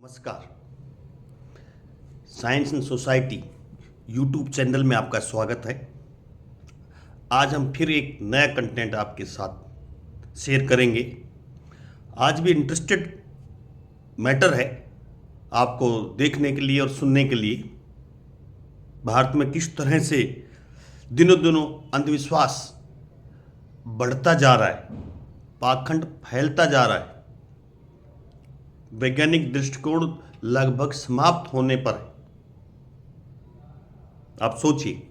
नमस्कार। Science and society YouTube channel में आपका स्वागत है। आज हम फिर एक नया कंटेंट आपके साथ शेयर करेंगे। आज भी इंटरेस्टेड मैटर है आपको देखने के लिए और सुनने के लिए। भारत में किस तरह से दिनों दिनों अंधविश्वास बढ़ता जा रहा है, पाखंड फैलता जा रहा है, वैज्ञानिक दृष्टिकोण लगभग समाप्त होने पर है। आप सोचिए,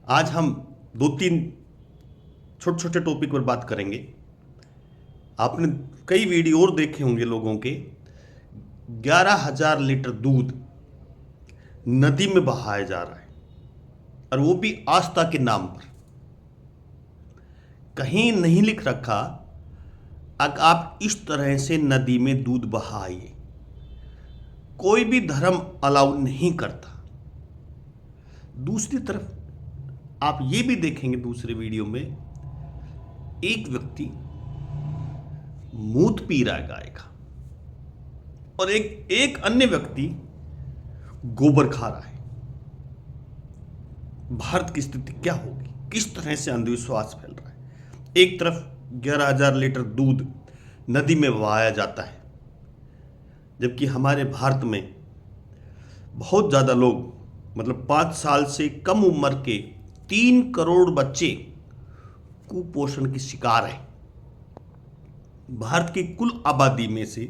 आज हम दो तीन छोटे छोटे टॉपिक पर बात करेंगे। आपने कई वीडियो और देखे होंगे लोगों के। 11,000 लीटर दूध नदी में बहाया जा रहा है, और वो भी आस्था के नाम पर। कहीं नहीं लिख रखा अगर आप इस तरह से नदी में दूध बहाइए। कोई भी धर्म अलाउ नहीं करता। दूसरी तरफ आप ये भी देखेंगे दूसरे वीडियो में, एक व्यक्ति मूत पी रहा है गाय का, और एक अन्य व्यक्ति गोबर खा रहा है। भारत की स्थिति क्या होगी? किस तरह से अंधविश्वास फैल रहा है? एक तरफ 11,000 लीटर दूध नदी में बहाया जाता है, जबकि हमारे भारत में बहुत ज़्यादा लोग, मतलब 5 साल से कम उम्र के 3 करोड़ बच्चे कुपोषण की शिकार हैं। भारत की कुल आबादी में से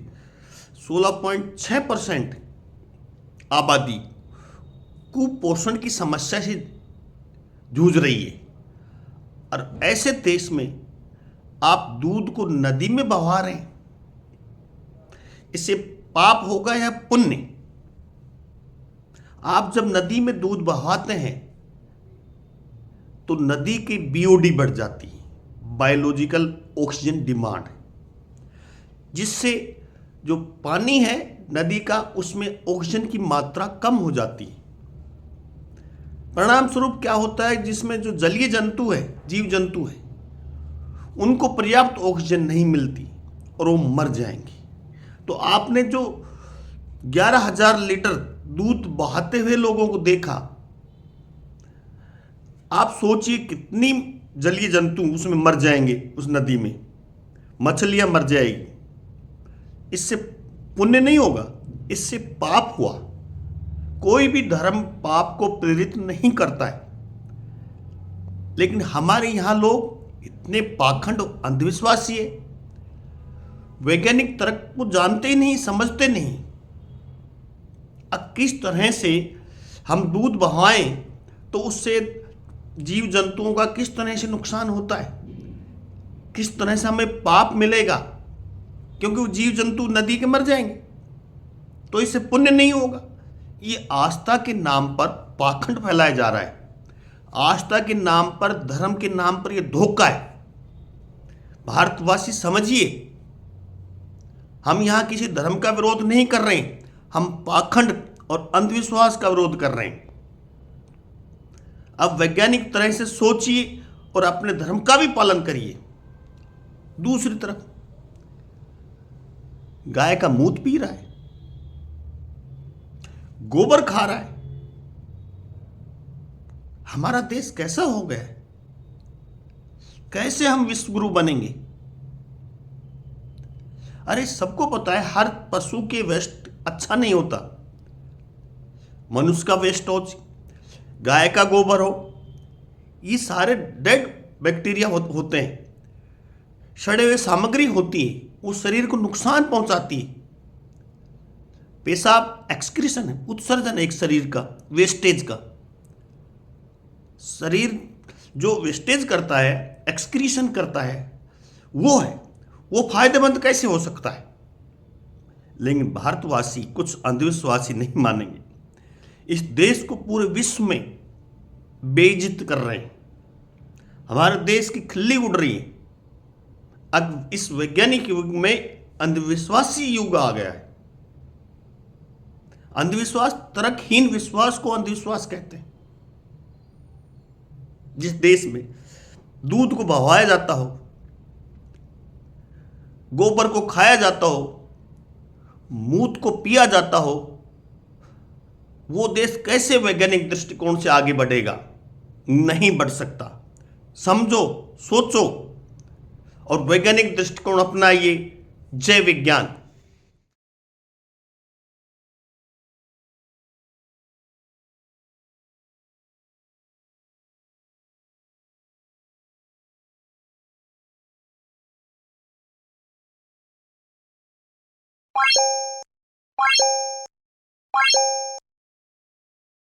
16.6% आबादी कुपोषण की समस्या से जूझ रही है। और ऐसे देश में आप दूध को नदी में बहा रहे हैं, इससे पाप होगा या पुण्य? आप जब नदी में दूध बहाते हैं तो नदी की बीओडी बढ़ जाती है, बायोलॉजिकल ऑक्सीजन डिमांड, जिससे जो पानी है नदी का, उसमें ऑक्सीजन की मात्रा कम हो जाती है। परिणाम स्वरूप क्या होता है, जिसमें जो जलीय जंतु है, जीव जंतु है, उनको पर्याप्त ऑक्सीजन नहीं मिलती और वो मर जाएंगे। तो आपने जो 11,000 लीटर दूध बहाते हुए लोगों को देखा, आप सोचिए कितनी जलीय जंतु उसमें मर जाएंगे, उस नदी में मछलियां मर जाएगी। इससे पुण्य नहीं होगा, इससे पाप हुआ। कोई भी धर्म पाप को प्रेरित नहीं करता है, लेकिन हमारे यहां लोग इतने पाखंड अंधविश्वासी है, वैज्ञानिक तर्क को जानते ही नहीं, समझते नहीं। अब किस तरह से हम दूध बहाएं तो उससे जीव जंतुओं का किस तरह से नुकसान होता है, किस तरह से हमें पाप मिलेगा, क्योंकि वो जीव जंतु नदी के मर जाएंगे, तो इससे पुण्य नहीं होगा। ये आस्था के नाम पर पाखंड फैलाया जा रहा है। आस्था के नाम पर, धर्म के नाम पर यह धोखा है। भारतवासी समझिए, हम यहां किसी धर्म का विरोध नहीं कर रहे हैं, हम पाखंड और अंधविश्वास का विरोध कर रहे हैं। अब वैज्ञानिक तरह से सोचिए और अपने धर्म का भी पालन करिए। दूसरी तरफ गाय का मूत पी रहा है, गोबर खा रहा है। हमारा देश कैसा हो गया है? कैसे हम विश्व गुरु बनेंगे? अरे सबको पता है, हर पशु के वेस्ट अच्छा नहीं होता। मनुष्य का वेस्ट हो, गाय का गोबर हो, ये सारे डेड बैक्टीरिया होते हैं, सड़े हुए सामग्री होती है, वो शरीर को नुकसान पहुंचाती है। पेशाब एक्सक्रीशन है, उत्सर्जन है एक शरीर का, वेस्टेज का। शरीर जो वेस्टेज करता है, एक्सक्रीशन करता है, वो है, वो फायदेमंद कैसे हो सकता है? लेकिन भारतवासी, कुछ अंधविश्वासी नहीं मानेंगे। इस देश को पूरे विश्व में बेइज्जत कर रहे हैं। हमारे देश की खिल्ली उड़ रही है। अब इस वैज्ञानिक युग में अंधविश्वासी युग आ गया है। अंधविश्वास, तर्कहीन विश्वास को अंधविश्वास कहते हैं। जिस देश में दूध को बहाया जाता हो, गोबर को खाया जाता हो, मूत को पिया जाता हो, वो देश कैसे वैज्ञानिक दृष्टिकोण से आगे बढ़ेगा? नहीं बढ़ सकता। समझो, सोचो और वैज्ञानिक दृष्टिकोण अपनाइए। जय विज्ञान।